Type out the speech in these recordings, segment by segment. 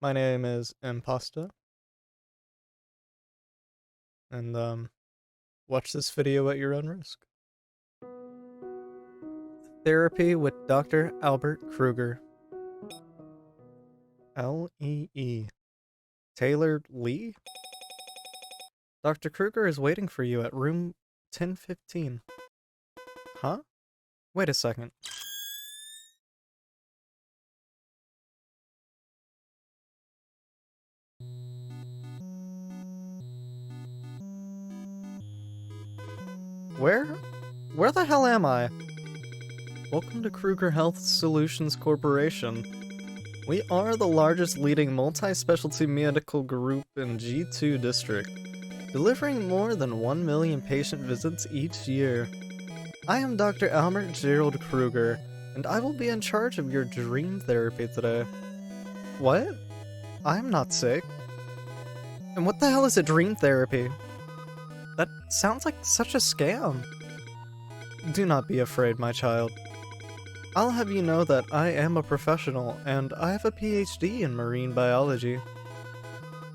My name is Impasta, and watch this video at your own risk. Therapy with Dr. Albert Krueger. L-E-E. Taylor Lee? Dr. Krueger is waiting for you at room 1015. Huh? Wait a second. Where the hell am I? Welcome to Krueger Health Solutions Corporation. We are the largest leading multi-specialty medical group in G2 district, delivering more than 1 million patient visits each year. I am Dr. Albert Gerald Krueger, and I will be in charge of your dream therapy today. What? I'm not sick. And what the hell is a dream therapy? That sounds like such a scam. Do not be afraid, my child. I'll have you know that I am a professional, and I have a PhD in marine biology.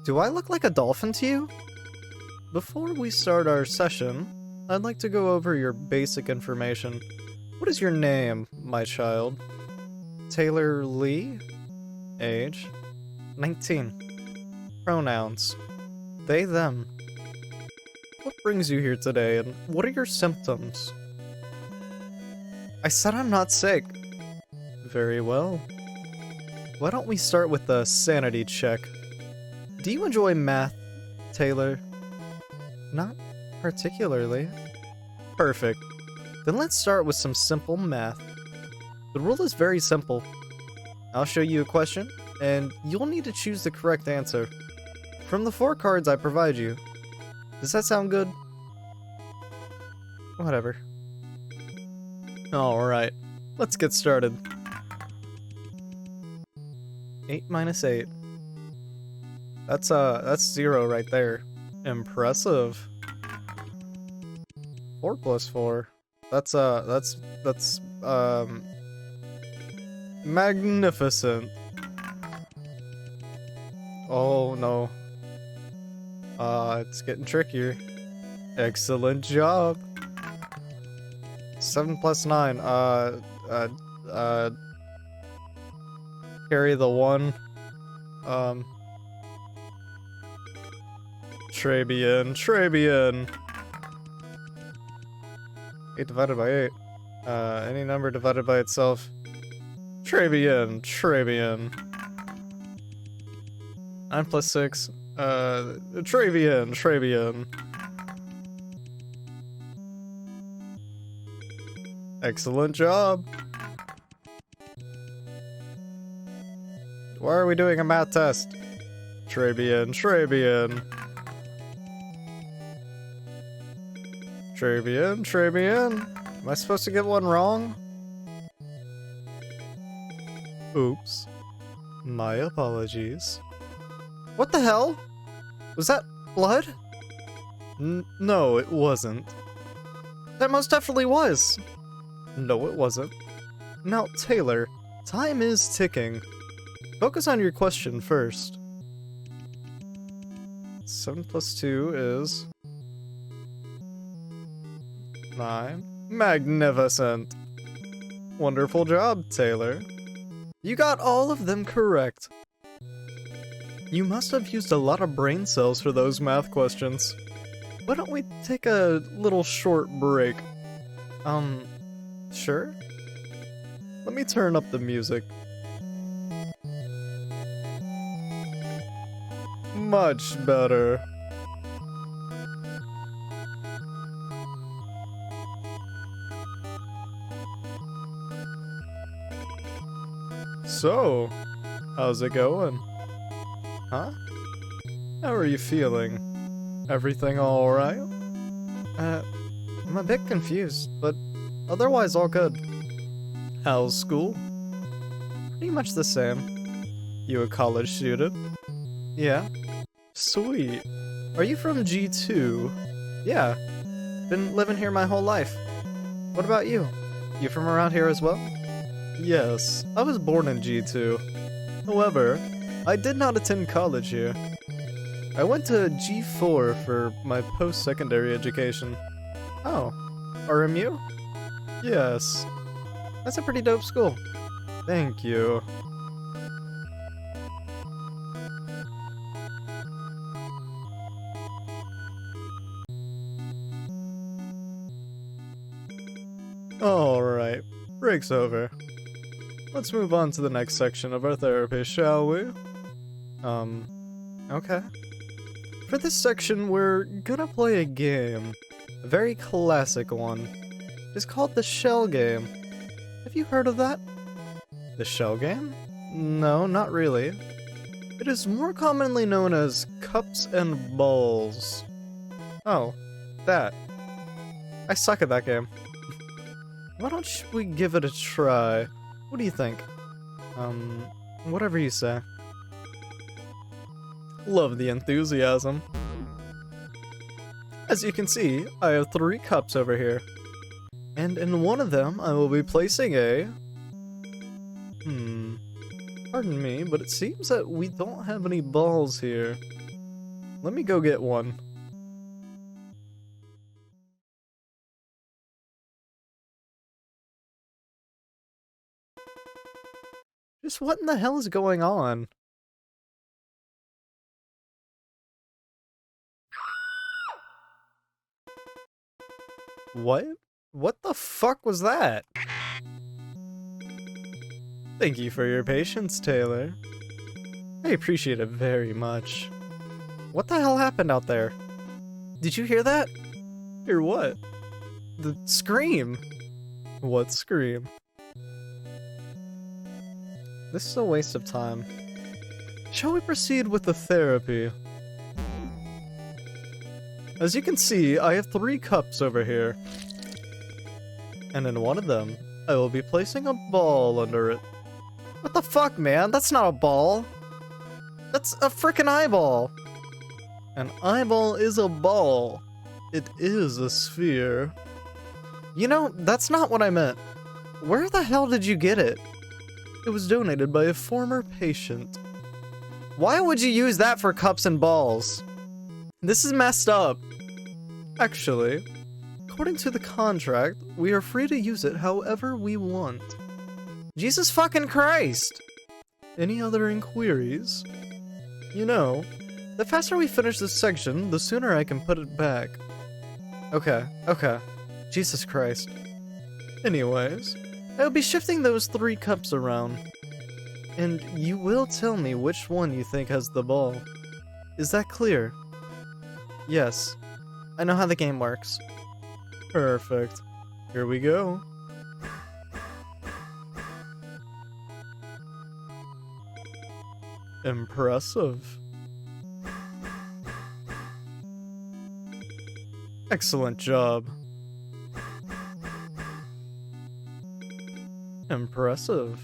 Do I look like a dolphin to you? Before we start our session, I'd like to go over your basic information. What is your name, my child? Taylor Lee? Age? 19. Pronouns? They, them. What brings you here today, and what are your symptoms? I said I'm not sick. Very well. Why don't we start with the sanity check? Do you enjoy math, Taylor? Not particularly. Perfect. Then let's start with some simple math. The rule is very simple. I'll show you a question, and you'll need to choose the correct answer from the 4 cards I provide you. Does that sound good? Whatever. Alright, let's get started. 8 minus 8. That's 0 right there. Impressive. 4 plus 4. That's magnificent. Oh no. It's getting trickier. Excellent job. 7 plus 9, carry the 1, Trabian. 8 divided by 8, any number divided by itself, Trabian. 9 plus 6, Trabian. Excellent job. Why are we doing a math test? Trabian. Am I supposed to get one wrong? Oops. My apologies. What the hell? Was that blood? No, it wasn't. That most definitely was. No, it wasn't. Now, Taylor, time is ticking. Focus on your question first. 7 plus 2 is 9. Magnificent. Wonderful job, Taylor. You got all of them correct. You must have used a lot of brain cells for those math questions. Why don't we take a little short break? Sure? Let me turn up the music. Much better. So, how's it going? Huh? How are you feeling? Everything alright? I'm a bit confused, but otherwise all good. How's school? Pretty much the same. You a college student? Yeah. Sweet. Are you from G2? Yeah. Been living here my whole life. What about you? You from around here as well? Yes, I was born in G2. However, I did not attend college here. I went to G4 for my post-secondary education. Oh, RMU? Yes. That's a pretty dope school. Thank you. Alright, break's over. Let's move on to the next section of our therapy, shall we? Okay. For this section, we're gonna play a game. A very classic one. It's called the Shell Game. Have you heard of that? The Shell Game? No, not really. It is more commonly known as Cups and Balls. Oh, that. I suck at that game. Why don't we give it a try? What do you think? Whatever you say. Love the enthusiasm. As you can see, I have 3 cups over here. And in one of them, I will be placing a... Pardon me, but it seems that we don't have any balls here. Let me go get one. Just what in the hell is going on? What? What the fuck was that? Thank you for your patience, Taylor. I appreciate it very much. What the hell happened out there? Did you hear that? Hear what? The scream. What scream? This is a waste of time. Shall we proceed with the therapy? As you can see, I have 3 cups over here. And in one of them, I will be placing a ball under it. What the fuck, man? That's not a ball. That's a frickin' eyeball. An eyeball is a ball. It is a sphere. You know, that's not what I meant. Where the hell did you get it? It was donated by a former patient. Why would you use that for cups and balls? This is messed up. Actually, according to the contract, we are free to use it however we want. Jesus fucking Christ! Any other inquiries? You know, the faster we finish this section, the sooner I can put it back. Okay. Jesus Christ. Anyways, I'll be shifting those 3 cups around. And you will tell me which one you think has the ball. Is that clear? Yes. I know how the game works. Perfect. Here we go. Impressive. Excellent job. Impressive.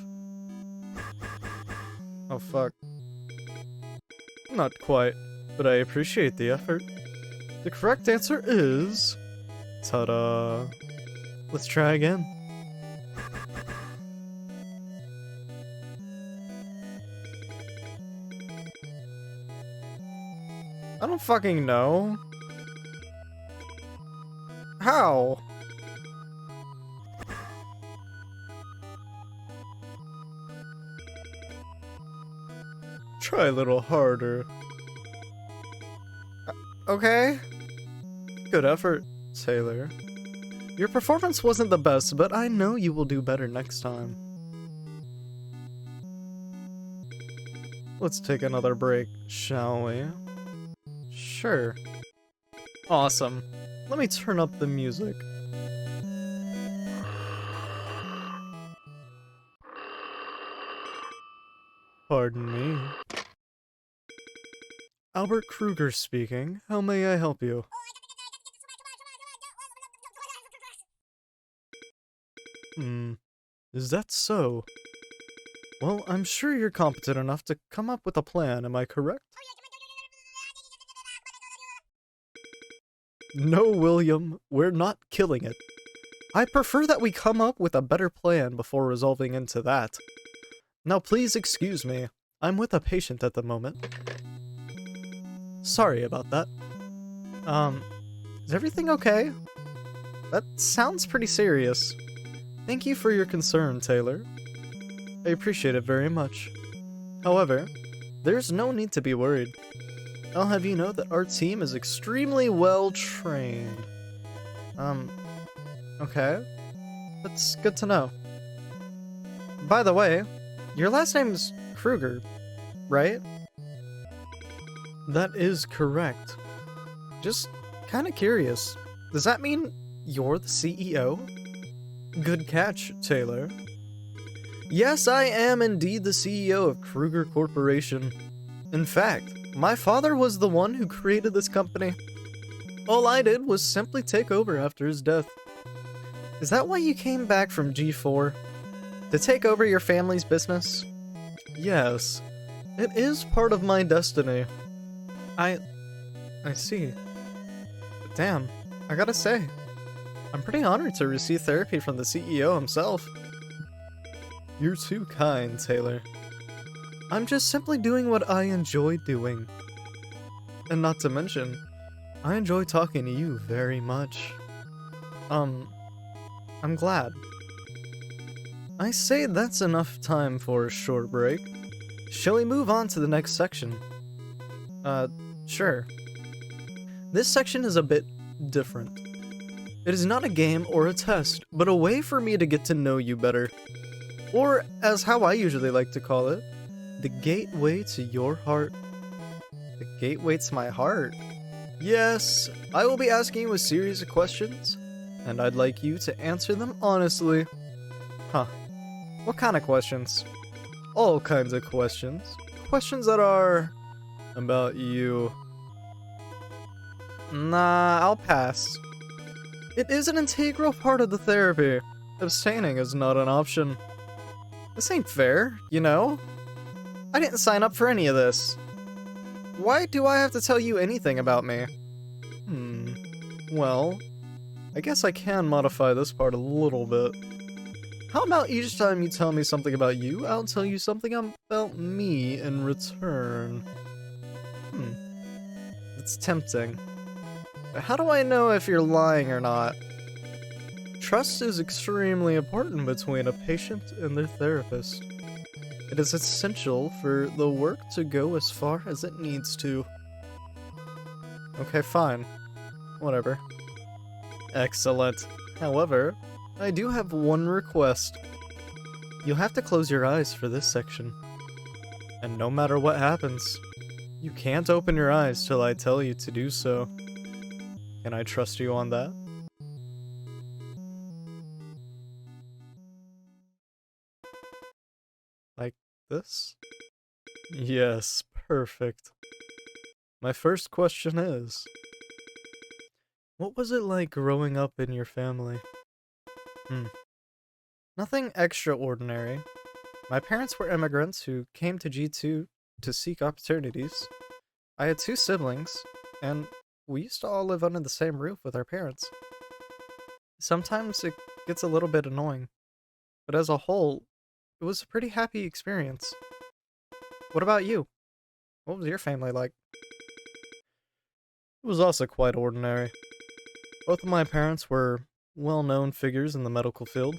Oh fuck. Not quite, but I appreciate the effort. The correct answer is... ta-da! Let's try again. I don't fucking know. How? Try a little harder. Okay. Good effort, Taylor. Your performance wasn't the best, but I know you will do better next time. Let's take another break, shall we? Sure. Awesome. Let me turn up the music. Pardon me. Albert Krueger speaking. How may I help you? Is that so? Well, I'm sure you're competent enough to come up with a plan, am I correct? No, William, we're not killing it. I prefer that we come up with a better plan before resolving into that. Now please excuse me. I'm with a patient at the moment. Sorry about that. Is everything okay? That sounds pretty serious. Thank you for your concern, Taylor. I appreciate it very much. However, there's no need to be worried. I'll have you know that our team is extremely well trained. Okay. That's good to know. By the way, your last name's Krueger, right? That is correct. Just kinda curious. Does that mean you're the CEO? Good catch, Taylor. Yes, I am indeed the CEO of Krueger Corporation. In fact, my father was the one who created this company. All I did was simply take over after his death. Is that why you came back from G4? To take over your family's business? Yes, it is part of my destiny. I see. But damn, I gotta say, I'm pretty honored to receive therapy from the CEO himself. You're too kind, Taylor. I'm just simply doing what I enjoy doing. And not to mention, I enjoy talking to you very much. I'm glad. I say that's enough time for a short break. Shall we move on to the next section? Sure. This section is a bit different. It is not a game or a test, but a way for me to get to know you better. Or, as how I usually like to call it, the gateway to your heart. The gateway to my heart? Yes, I will be asking you a series of questions, and I'd like you to answer them honestly. Huh. What kind of questions? All kinds of questions. Questions that are about you. Nah, I'll pass. It is an integral part of the therapy. Abstaining is not an option. This ain't fair, you know? I didn't sign up for any of this. Why do I have to tell you anything about me? Well, I guess I can modify this part a little bit. How about each time you tell me something about you, I'll tell you something about me in return? It's tempting. But how do I know if you're lying or not? Trust is extremely important between a patient and their therapist. It is essential for the work to go as far as it needs to. Okay, fine. Whatever. Excellent. However, I do have one request. You'll have to close your eyes for this section. And no matter what happens, you can't open your eyes till I tell you to do so. Can I trust you on that? Like this? Yes, perfect. My first question is, what was it like growing up in your family? Nothing extraordinary. My parents were immigrants who came to G2 to seek opportunities. I had 2 siblings, and we used to all live under the same roof with our parents. Sometimes it gets a little bit annoying, but as a whole, it was a pretty happy experience. What about you? What was your family like? It was also quite ordinary. Both of my parents were well-known figures in the medical field.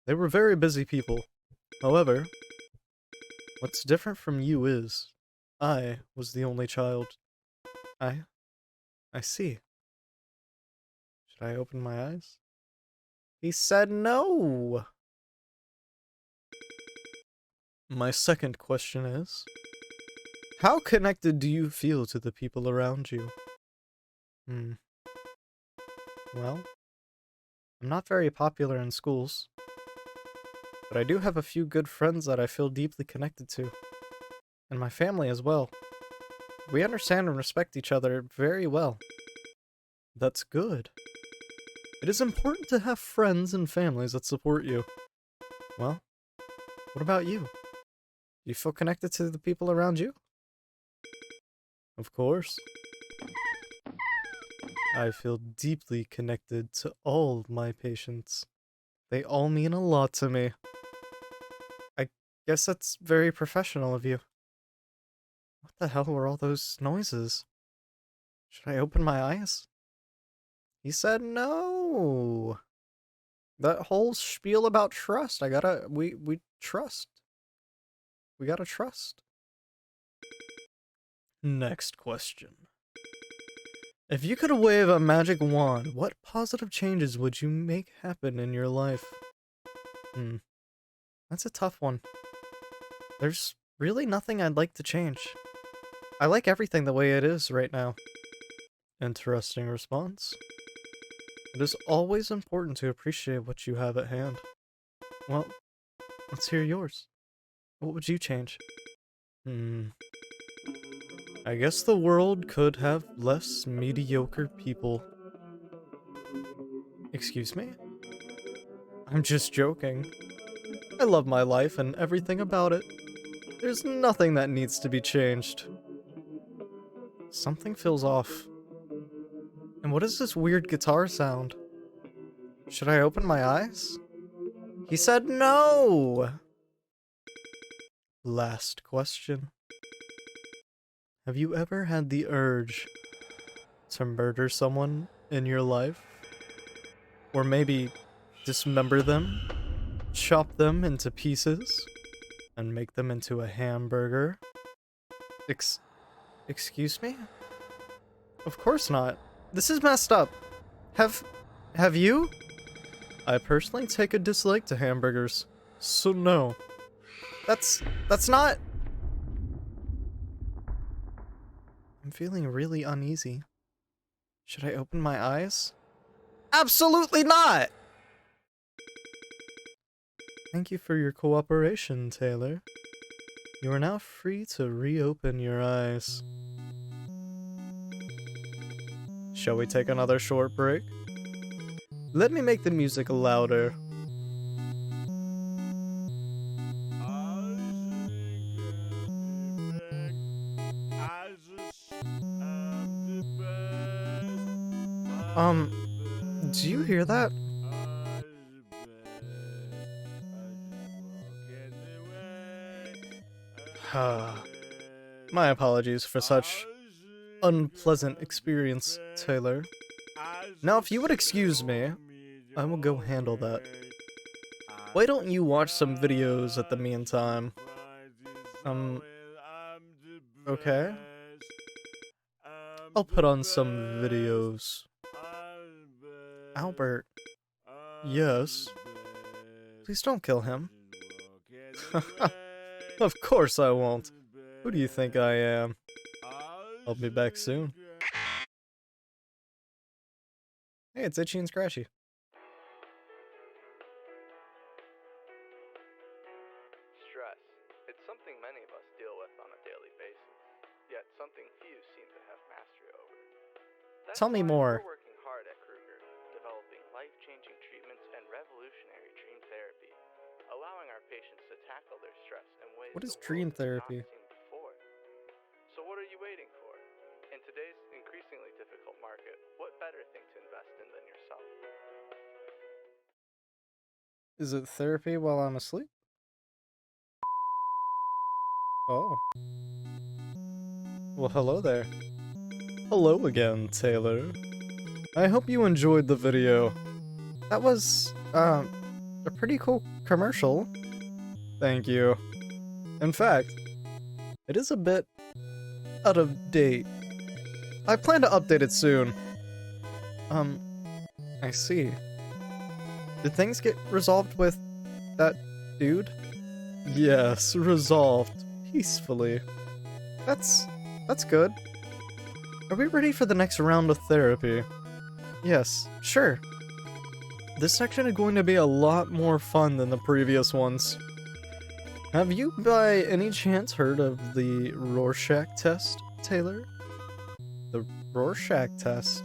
They were very busy people. However, what's different from you is, I was the only child. I see. Should I open my eyes? He said no! My second question is, how connected do you feel to the people around you? Well, I'm not very popular in schools, but I do have a few good friends that I feel deeply connected to, and my family as well. We understand and respect each other very well. That's good. It is important to have friends and families that support you. Well, what about you? Do you feel connected to the people around you? Of course. I feel deeply connected to all of my patients. They all mean a lot to me. I guess that's very professional of you. the hell were all those noises? Should I open my eyes? He said no. That whole spiel about trust, we trust. We gotta trust. Next question. If you could wave a magic wand, what positive changes would you make happen in your life? That's a tough one. There's really nothing I'd like to change. I like everything the way it is right now. Interesting response. It is always important to appreciate what you have at hand. Well, let's hear yours. What would you change? I guess the world could have less mediocre people. Excuse me? I'm just joking. I love my life and everything about it. There's nothing that needs to be changed. Something feels off. And what is this weird guitar sound? Should I open my eyes? He said no! Last question. Have you ever had the urge to murder someone in your life? Or maybe dismember them, chop them into pieces, and make them into a hamburger? Excuse me? Of course not. This is messed up. Have you? I personally take a dislike to hamburgers, so no. That's not... I'm feeling really uneasy. Should I open my eyes? Absolutely not! Thank you for your cooperation, Taylor. You are now free to reopen your eyes. Shall we take another short break? Let me make the music louder. Do you hear that? My apologies for such unpleasant experience, Taylor. Now, if you would excuse me, I will go handle that. Why don't you watch some videos at the meantime? Okay. I'll put on some videos. Albert. Yes? Please don't kill him. Of course I won't. Who do you think I am? I'll be back soon. Hey, it's Itchy and Scratchy. Stress. It's something many of us deal with on a daily basis, yet something few seem to have mastery over. Tell me more. We're working hard at Krueger, developing life-changing treatments and revolutionary dream therapy, allowing our patients to tackle their stress in ways What is the dream world has not therapy? seen before. So what are you waiting for? In today's increasingly difficult market, what better thing to invest in than yourself? Is it therapy while I'm asleep? Oh. Well, hello there. Hello again, Taylor. I hope you enjoyed the video. That was, a pretty cool commercial. Thank you. In fact, it is a bit out of date. I plan to update it soon. I see. Did things get resolved with that dude? Yes, resolved peacefully. That's good. Are we ready for the next round of therapy? Yes, sure. This section is going to be a lot more fun than the previous ones. Have you by any chance heard of the Rorschach Test, Taylor? The Rorschach Test?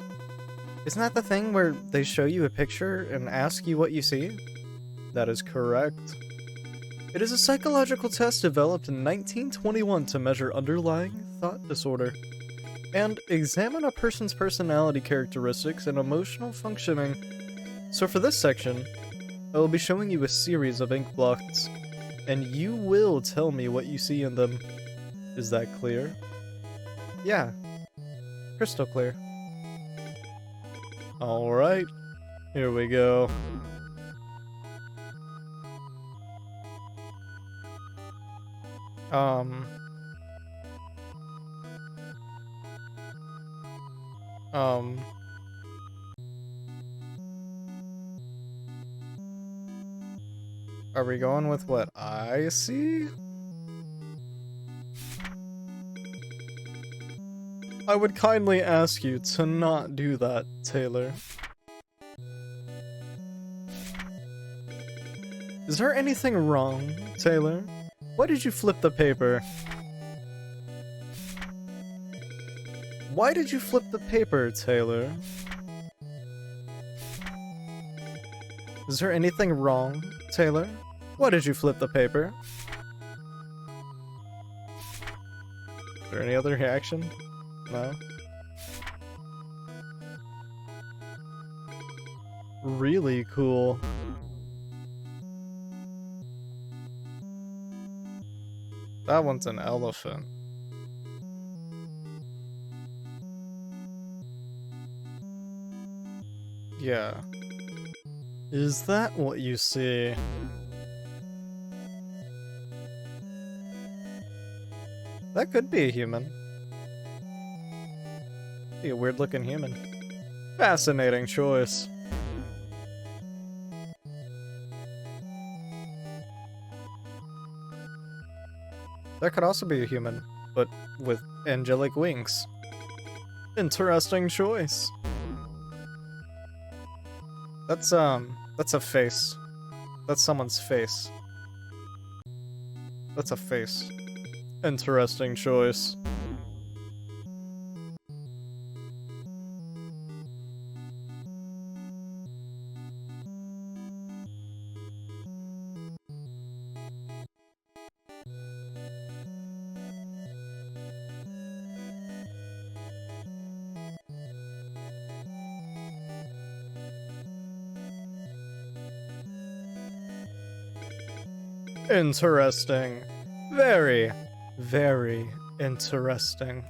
Isn't that the thing where they show you a picture and ask you what you see? That is correct. It is a psychological test developed in 1921 to measure underlying thought disorder and examine a person's personality characteristics and emotional functioning. So for this section, I will be showing you a series of ink blots, and you will tell me what you see in them. Is that clear? Yeah. Crystal clear. Alright. Here we go. Um, are we going with what I see? I would kindly ask you to not do that, Taylor. Is there anything wrong, Taylor? Why did you flip the paper? Why did you flip the paper, Taylor? Is there anything wrong, Taylor? Why did you flip the paper? Is there any other reaction? No? Really cool. That one's an elephant. Yeah. Is that what you see? That could be a human. Be a weird looking human. Fascinating choice. That could also be a human, but with angelic wings. Interesting choice. That's a face. That's someone's face. That's a face. Interesting choice. Interesting. Very, very interesting.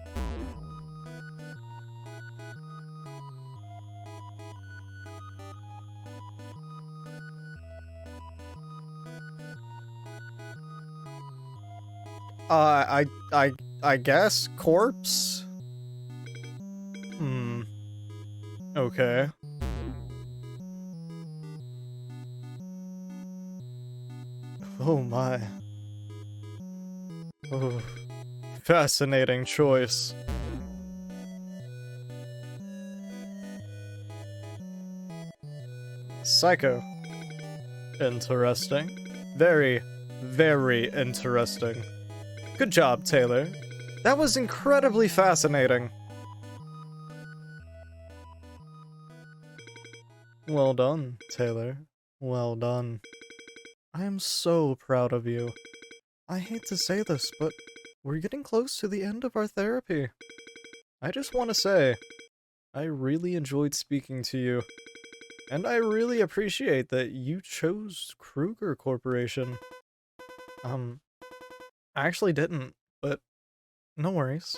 I guess corpse? Okay. Oh my. Oh, fascinating choice. Psycho. Interesting. Very, very interesting. Good job, Taylor. That was incredibly fascinating. Well done, Taylor. Well done. I am so proud of you. I hate to say this, but we're getting close to the end of our therapy. I just want to say, I really enjoyed speaking to you. And I really appreciate that you chose Krueger Corporation. I actually didn't, but no worries.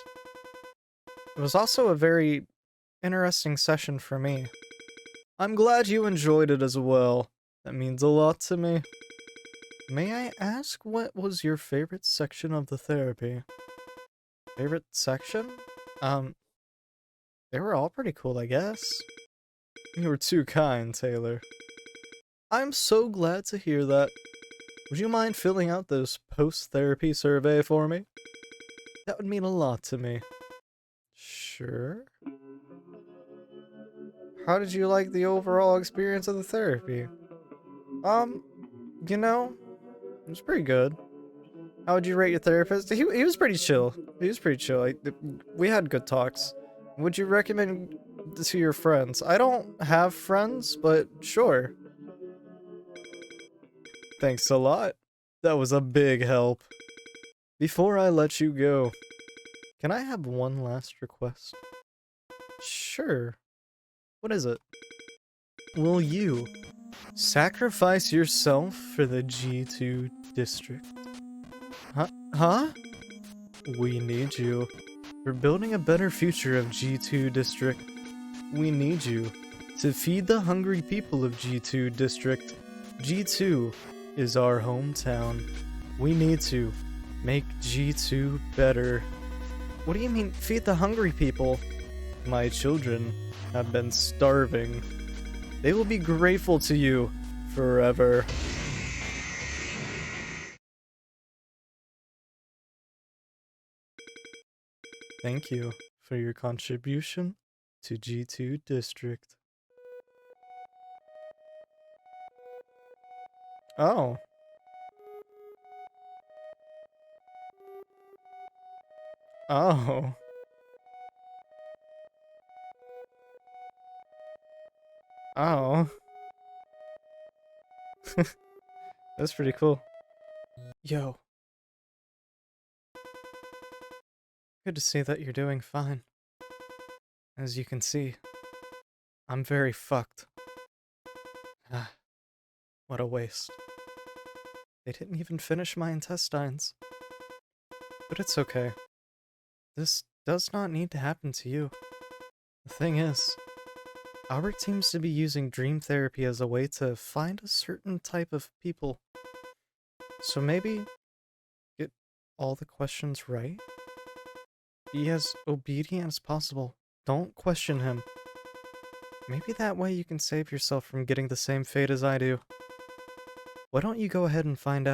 It was also a very interesting session for me. I'm glad you enjoyed it as well. That means a lot to me. May I ask what was your favorite section of the therapy? Favorite section? They were all pretty cool, I guess. You were too kind, Taylor. I'm so glad to hear that. Would you mind filling out this post-therapy survey for me? That would mean a lot to me. Sure. How did you like the overall experience of the therapy? You know, it was pretty good. How would you rate your therapist? He was pretty chill. He was pretty chill. We had good talks. Would you recommend to your friends? I don't have friends, but sure. Thanks a lot. That was a big help. Before I let you go, can I have one last request? Sure. What is it? Will you sacrifice yourself for the G2 district? Huh? We need you. For building a better future of G2 District, we need you to feed the hungry people of G2 District. G2 is our hometown. We need to make G2 better. What do you mean, feed the hungry people? My children have been starving. They will be grateful to you forever. Thank you for your contribution to G2 District. Oh. Oh. Oh. That's pretty cool. Yo. Good to see that you're doing fine. As you can see, I'm very fucked. Ah, what a waste. They didn't even finish my intestines. But it's okay. This does not need to happen to you. The thing is, Albert seems to be using dream therapy as a way to find a certain type of people. So maybe get all the questions right? Be as obedient as possible. Don't question him. Maybe that way you can save yourself from getting the same fate as I do. Why don't you go ahead and find out?